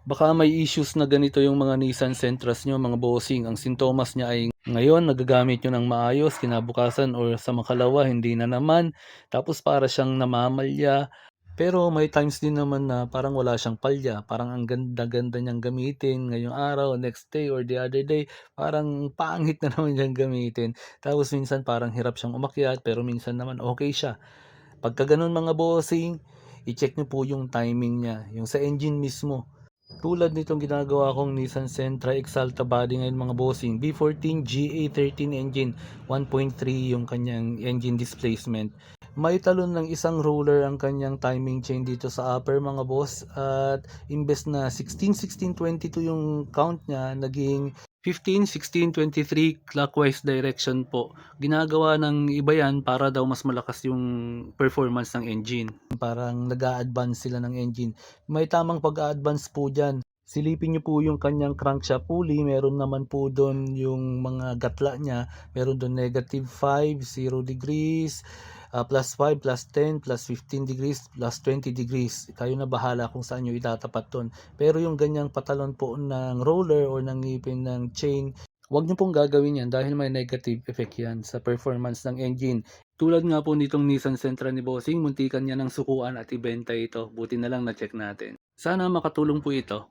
Baka may issues na ganito yung mga Nissan Sentras nyo mga bossing. Ang sintomas niya ay ngayon nagagamit nyo ng maayos, kinabukasan or sa makalawa hindi na naman. Tapos para siyang namamalya. Pero may times din naman na parang wala siyang palya, parang ang ganda-ganda niyang gamitin ngayong araw, next day or the other day, parang pangit na naman niyang gamitin. Tapos minsan parang hirap siyang umakyat pero minsan naman okay siya. Pagka gano'n mga bossing, i-check niyo po yung timing niya, yung sa engine mismo. Tulad nitong ginagawa kong Nissan Sentra Exalta body ngayon mga bossing, B14 GA13 engine, 1.3 yung kanyang engine displacement. May talon ng isang roller ang kanyang timing chain dito sa upper mga boss, at imbes na 16, 16, 22 yung count niya, naging 15, 16, 23 clockwise direction po. Ginagawa ng iba yan para daw mas malakas yung performance ng engine. Parang nag-a-advance sila ng engine. May tamang pag-a-advance po dyan. Silipin nyo po yung kanyang crankshaft pulley. Meron naman po doon yung mga gatla niya. Meron doon -5, 0 degrees, +5, +10, +15 degrees, +20 degrees. Kayo na bahala kung saan nyo itatapat doon. Pero yung ganyang patalon po ng roller or ng ngipin ng chain, huwag nyo pong gagawin yan dahil may negative effect yan sa performance ng engine. Tulad nga po nitong Nissan Sentra ni Bossing, muntikan niya ng sukuan at ibenta ito. Buti na lang na-check natin. Sana makatulong po ito.